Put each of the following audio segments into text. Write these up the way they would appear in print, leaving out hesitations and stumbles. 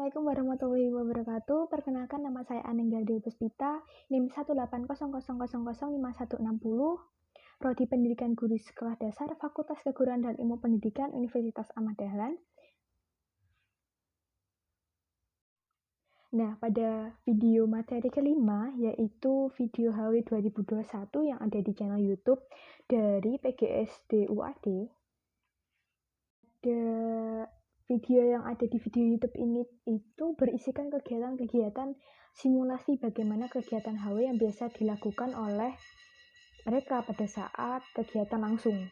Assalamualaikum warahmatullahi wabarakatuh. Perkenalkan, nama saya Anenggal Dewi Puspita, NIM 180005160, Prodi Pendidikan Guru Sekolah Dasar, Fakultas Keguruan dan Ilmu Pendidikan, Universitas Ahmad Dahlan. Nah, pada video materi kelima, yaitu video HW 2021 yang ada di channel YouTube dari PGSD UAD, video yang ada di video YouTube ini itu berisikan kegiatan-kegiatan simulasi bagaimana kegiatan HW yang biasa dilakukan oleh mereka pada saat kegiatan langsung.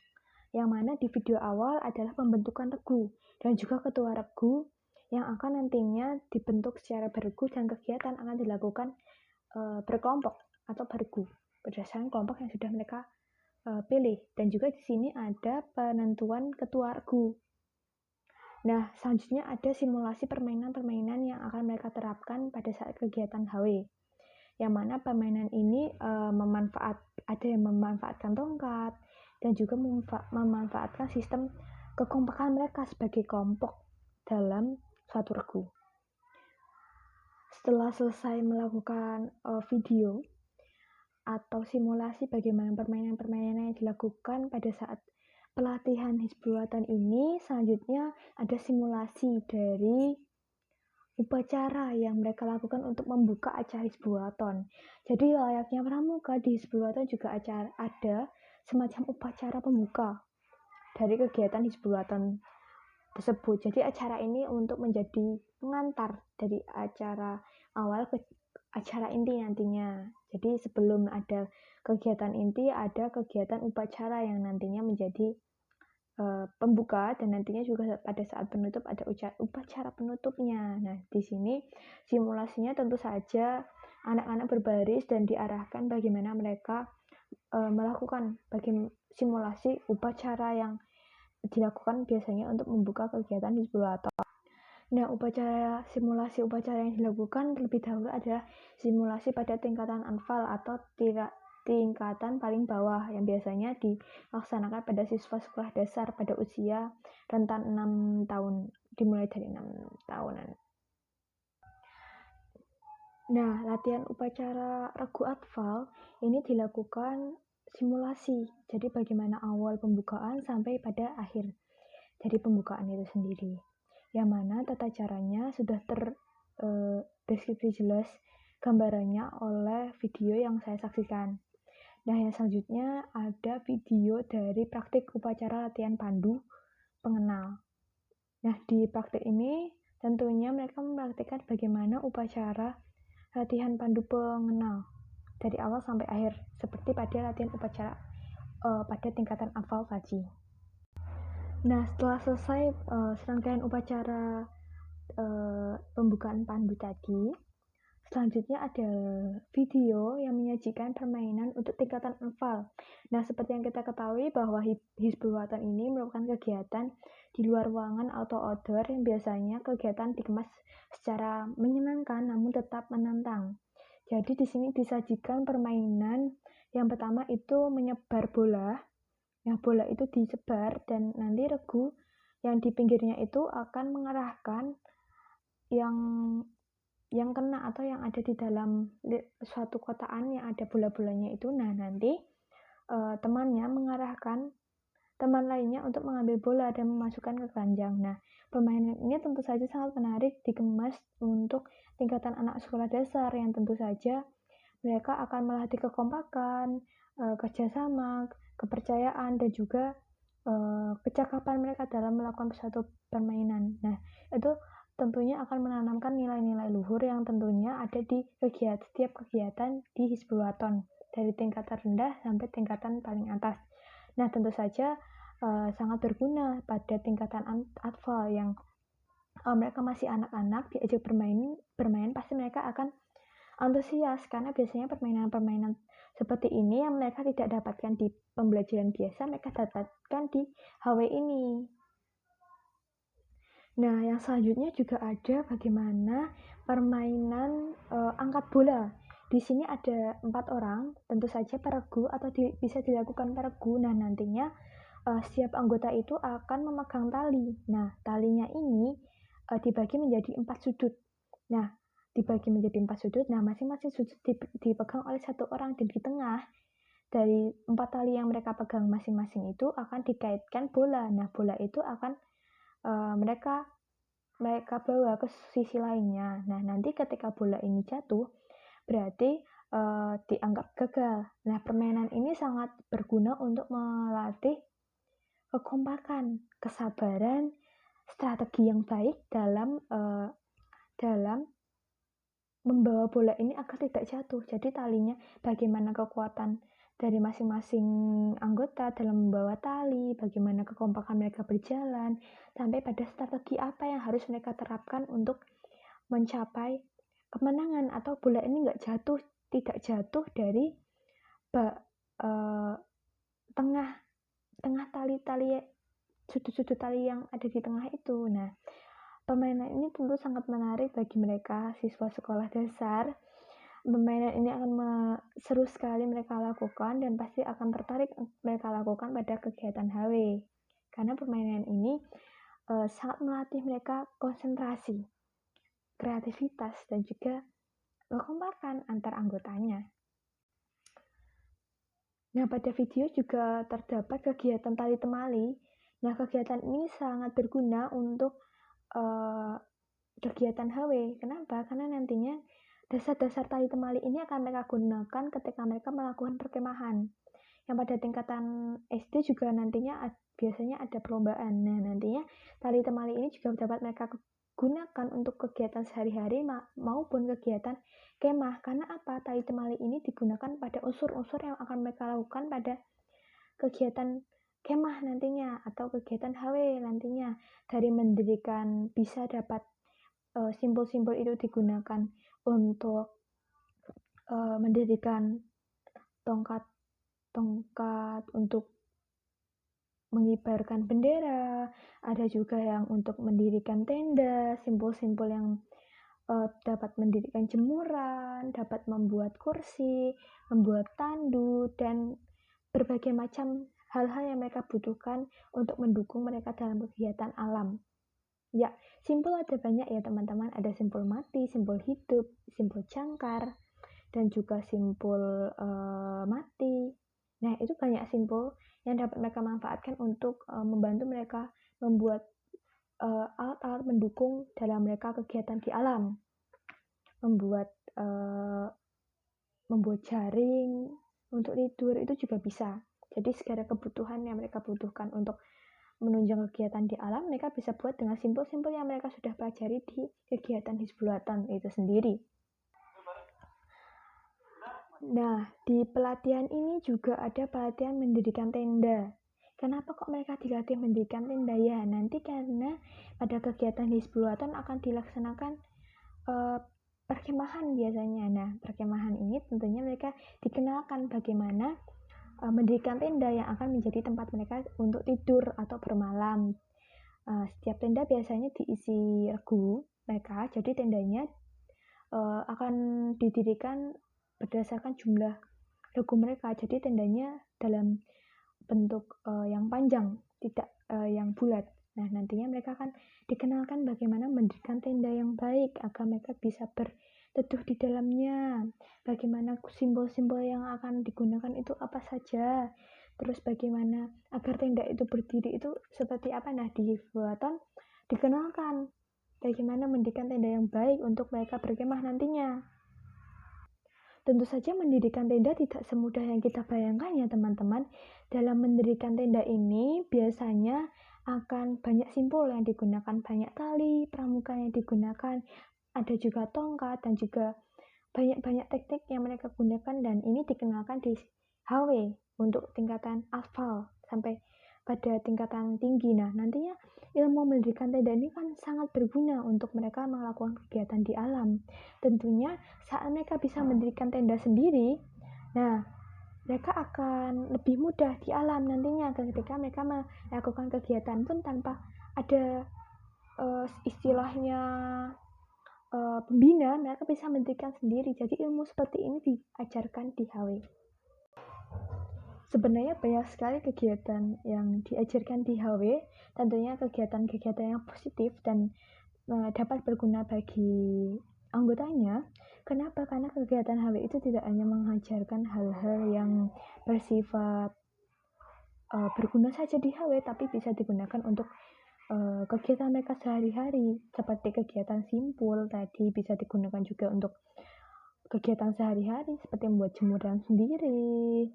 Yang mana di video awal adalah pembentukan regu dan juga ketua regu yang akan nantinya dibentuk secara beregu dan kegiatan akan dilakukan berkelompok atau beregu berdasarkan kelompok yang sudah mereka pilih. Dan juga di sini ada penentuan ketua regu. Nah, selanjutnya ada simulasi permainan-permainan yang akan mereka terapkan pada saat kegiatan HW. Yang mana permainan ini ada yang memanfaatkan tongkat dan juga memanfaatkan sistem kekompakan mereka sebagai kelompok dalam suatu regu. Setelah selesai melakukan video atau simulasi bagaimana permainan-permainan yang dilakukan pada saat pelatihan Hizbul-Wathan ini, selanjutnya ada simulasi dari upacara yang mereka lakukan untuk membuka acara Hizbul-Wathan. Jadi layaknya pramuka di Hizbul-Wathan juga ada semacam upacara pembuka dari kegiatan Hizbul-Wathan tersebut. Jadi acara ini untuk menjadi pengantar dari acara awal ke acara inti nantinya. Jadi sebelum ada kegiatan inti, ada kegiatan upacara yang nantinya menjadi pembuka, dan nantinya juga pada saat penutup ada upacara penutupnya. Nah, di sini simulasinya tentu saja anak-anak berbaris dan diarahkan bagaimana mereka melakukan simulasi upacara yang dilakukan biasanya untuk membuka kegiatan Hizbul-Wathan. Nah, simulasi upacara yang dilakukan terlebih dahulu adalah simulasi pada tingkatan anfal atau tingkatan paling bawah yang biasanya dilaksanakan pada siswa sekolah dasar pada usia rentan 6 tahun, dimulai dari 6 tahunan. Nah, latihan upacara regu atfal ini dilakukan simulasi. Jadi bagaimana awal pembukaan sampai pada akhir dari pembukaan itu sendiri. Yang mana tata caranya sudah terdeskripsi jelas gambarannya oleh video yang saya saksikan. Nah, yang selanjutnya ada video dari praktik upacara latihan pandu pengenal. Nah, di praktik ini tentunya mereka mempraktikkan bagaimana upacara latihan pandu pengenal dari awal sampai akhir, seperti pada latihan upacara pada tingkatan hafal tadi. Nah, setelah selesai serangkaian upacara pembukaan pandu tadi, selanjutnya ada video yang menyajikan permainan untuk tingkatan anfal. Nah, seperti yang kita ketahui bahwa Hizbul-Wathan ini merupakan kegiatan di luar ruangan atau outdoor yang biasanya kegiatan dikemas secara menyenangkan namun tetap menantang. Jadi di sini disajikan permainan yang pertama itu menyebar bola. Nah, bola itu disebar dan nanti regu yang di pinggirnya itu akan mengarahkan yang kena atau yang ada di dalam suatu kotaan yang ada bola-bolanya itu. Nah, nanti temannya mengarahkan teman lainnya untuk mengambil bola dan memasukkan ke keranjang. Nah, permainan ini tentu saja sangat menarik dikemas untuk tingkatan anak sekolah dasar yang tentu saja mereka akan melatih kekompakan, kerjasama, kepercayaan, dan juga kecakapan mereka dalam melakukan suatu permainan. Nah, itu tentunya akan menanamkan nilai-nilai luhur yang tentunya ada di setiap kegiatan di Hizbul-Wathan dari tingkatan rendah sampai tingkatan paling atas. Nah, tentu saja sangat berguna pada tingkatan atfal yang mereka masih anak-anak, diajak bermain pasti mereka akan antusias karena biasanya permainan-permainan seperti ini yang mereka tidak dapatkan di pembelajaran biasa mereka dapatkan di HW ini. Nah, yang selanjutnya juga ada bagaimana permainan angkat bola. Di sini ada 4 orang, tentu saja peregu atau bisa dilakukan peregu. Nah, nantinya setiap anggota itu akan memegang tali. Nah, talinya ini dibagi menjadi 4 sudut. Nah, dibagi menjadi 4 sudut, nah masing-masing sudut dipegang oleh satu orang, dan di tengah dari 4 tali yang mereka pegang masing-masing itu akan dikaitkan bola. Nah, bola itu akan mereka bawa ke sisi lainnya. Nah, nanti ketika bola ini jatuh, berarti dianggap gagal. Nah, permainan ini sangat berguna untuk melatih kekompakan, kesabaran, strategi yang baik dalam membawa bola ini agar tidak jatuh. Jadi talinya, bagaimana kekuatan dari masing-masing anggota dalam membawa tali, bagaimana kekompakan mereka berjalan, sampai pada strategi apa yang harus mereka terapkan untuk mencapai kemenangan, atau bola ini tidak jatuh dari tengah tali-tali, sudut-sudut tali yang ada di tengah itu. Nah, permainan ini tentu sangat menarik bagi mereka siswa sekolah dasar. Permainan ini akan seru sekali mereka lakukan, dan pasti akan tertarik mereka lakukan pada kegiatan HW. Karena permainan ini sangat melatih mereka konsentrasi, kreativitas, dan juga kekompakan antar anggotanya. Nah, pada video juga terdapat kegiatan tali temali. Nah, kegiatan ini sangat berguna untuk kegiatan HW. Kenapa? Karena nantinya dasar-dasar tali temali ini akan mereka gunakan ketika mereka melakukan perkemahan. Yang pada tingkatan SD juga nantinya biasanya ada perlombaan. Nah, nantinya tali temali ini juga dapat mereka gunakan untuk kegiatan sehari-hari maupun kegiatan kemah. Karena apa? Tali temali ini digunakan pada unsur-unsur yang akan mereka lakukan pada kegiatan kemah nantinya, atau kegiatan HW nantinya. Dari mendirikan, bisa dapat simbol-simbol itu digunakan untuk mendirikan tongkat untuk mengibarkan bendera. Ada juga yang untuk mendirikan tenda, simbol-simbol yang dapat mendirikan jemuran, dapat membuat kursi, membuat tandu, dan berbagai macam hal-hal yang mereka butuhkan untuk mendukung mereka dalam kegiatan alam. Ya, simbol ada banyak ya teman-teman. Ada simbol mati, simbol hidup, simbol jangkar, dan juga simbol mati. Nah, itu banyak simbol yang dapat mereka manfaatkan untuk membantu mereka membuat alat-alat mendukung dalam mereka kegiatan di alam. Membuat jaring untuk tidur itu juga bisa. Jadi segala kebutuhan yang mereka butuhkan untuk menunjang kegiatan di alam, mereka bisa buat dengan simbol-simbol yang mereka sudah pelajari di kegiatan Hizbul-Watan itu sendiri. Nah, di pelatihan ini juga ada pelatihan mendirikan tenda. Kenapa kok mereka dilatih mendirikan tenda? Ya, nanti karena pada kegiatan Hizbul-Watan akan dilaksanakan perkemahan biasanya. Nah, perkemahan ini tentunya mereka dikenalkan bagaimana mendirikan tenda yang akan menjadi tempat mereka untuk tidur atau bermalam. Setiap tenda biasanya diisi regu mereka, jadi tendanya akan didirikan berdasarkan jumlah regu mereka. Jadi tendanya dalam bentuk yang panjang, tidak yang bulat. Nah, nantinya mereka akan dikenalkan bagaimana mendirikan tenda yang baik agar mereka bisa berteduh di dalamnya. Bagaimana simbol-simbol yang akan digunakan itu apa saja. Terus bagaimana agar tenda itu berdiri itu seperti apa. Nah, di Hizbul-Watan dikenalkan bagaimana mendirikan tenda yang baik untuk mereka berkemah nantinya. Tentu saja mendirikan tenda tidak semudah yang kita bayangkan ya teman-teman. Dalam mendirikan tenda ini biasanya akan banyak simbol yang digunakan, banyak tali, pramuka yang digunakan, ada juga tongkat, dan juga banyak teknik yang mereka gunakan, dan ini dikenalkan di HW untuk tingkatan aspal sampai pada tingkatan tinggi. Nah, nantinya ilmu mendirikan tenda ini kan sangat berguna untuk mereka melakukan kegiatan di alam. Tentunya saat mereka bisa mendirikan tenda sendiri, nah mereka akan lebih mudah di alam nantinya ketika mereka melakukan kegiatan pun tanpa ada istilahnya pembina, mereka bisa mendirikan sendiri. Jadi ilmu seperti ini diajarkan di HW. Sebenarnya banyak sekali kegiatan yang diajarkan di HW, tentunya kegiatan-kegiatan yang positif dan dapat berguna bagi anggotanya. Kenapa? Karena kegiatan HW itu tidak hanya mengajarkan hal-hal yang bersifat berguna saja di HW, tapi bisa digunakan untuk kegiatan mereka sehari-hari, seperti kegiatan simpul tadi bisa digunakan juga untuk kegiatan sehari-hari seperti membuat jemuran sendiri,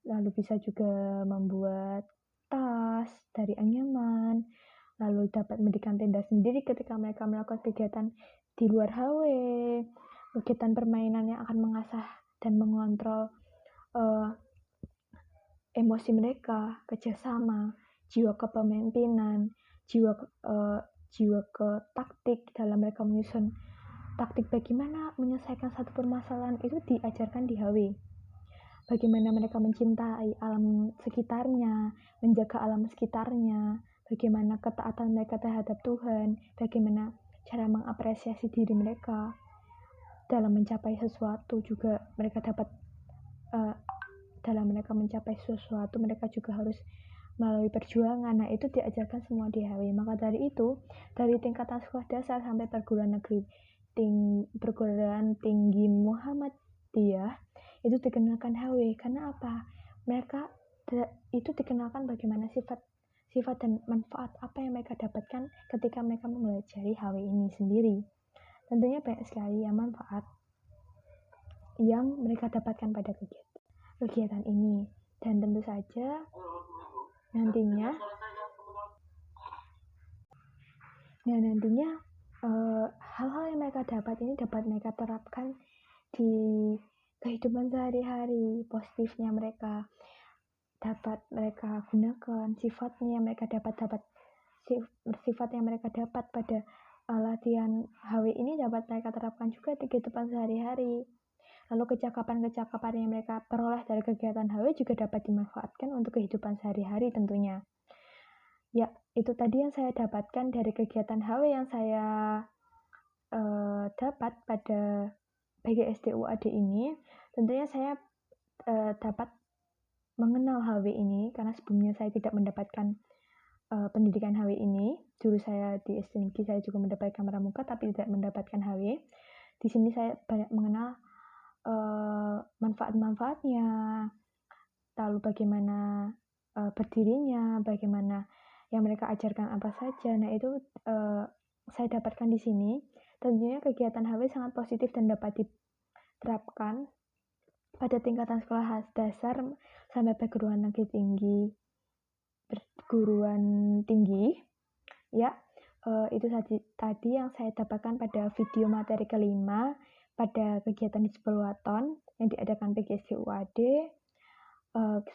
lalu bisa juga membuat tas dari anyaman, lalu dapat mendirikan tenda sendiri ketika mereka melakukan kegiatan di luar HW, kegiatan permainan yang akan mengasah dan mengontrol emosi mereka, kerjasama, jiwa kepemimpinan, jiwa ke taktik dalam mereka menyusun taktik bagaimana menyelesaikan satu permasalahan itu diajarkan di HW. Bagaimana mereka mencintai alam sekitarnya, menjaga alam sekitarnya, bagaimana ketaatan mereka terhadap Tuhan, bagaimana cara mengapresiasi diri mereka dalam mencapai sesuatu juga mereka dapat dalam mereka mencapai sesuatu mereka juga harus melalui perjuangan. Nah, itu diajarkan semua di HW. Maka dari itu, dari tingkatan sekolah dasar sampai perguruan tinggi Muhammadiyah itu dikenalkan HW. Karena apa? Mereka itu dikenalkan bagaimana sifat dan manfaat apa yang mereka dapatkan ketika mereka mempelajari HW ini sendiri. Tentunya banyak sekali yang manfaat yang mereka dapatkan pada kegiatan ini, dan tentu saja nantinya hal-hal yang mereka dapat ini dapat mereka terapkan di kehidupan sehari-hari. Positifnya mereka dapat mereka gunakan, sifatnya yang mereka dapat sifat yang mereka dapat pada latihan HW ini dapat mereka terapkan juga di kehidupan sehari-hari. Lalu kecakapan yang mereka peroleh dari kegiatan HW juga dapat dimanfaatkan untuk kehidupan sehari-hari tentunya. Ya, itu tadi yang saya dapatkan dari kegiatan HW yang saya dapat pada PGSD UAD ini. Tentunya saya dapat mengenal HW ini karena sebelumnya saya tidak mendapatkan pendidikan HW ini. Dulu saya di SD Negeri saya juga mendapatkan pramuka tapi tidak mendapatkan HW. Di sini saya banyak mengenal manfaat-manfaatnya, lalu bagaimana berdirinya, bagaimana yang mereka ajarkan apa saja. Nah, itu saya dapatkan di sini. Tentunya kegiatan HW sangat positif dan dapat diterapkan pada tingkatan sekolah dasar sampai perguruan tinggi. Ya, itu tadi yang saya dapatkan pada video materi kelima pada kegiatan Hizbul Waton yang diadakan PGSD UAD.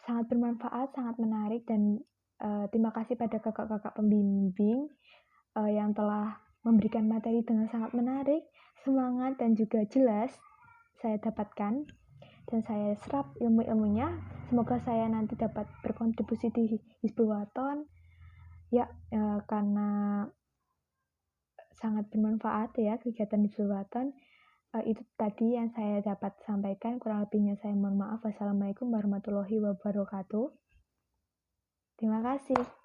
Sangat bermanfaat, sangat menarik, dan terima kasih pada kakak-kakak pembimbing yang telah memberikan materi dengan sangat menarik, semangat, dan juga jelas saya dapatkan dan saya serap ilmu-ilmunya. Semoga saya nanti dapat berkontribusi di Hizbul Waton ya, karena sangat bermanfaat ya kegiatan Hizbul Waton. Itu tadi yang saya dapat sampaikan, kurang lebihnya saya mohon maaf. Wassalamualaikum warahmatullahi wabarakatuh. Terima kasih.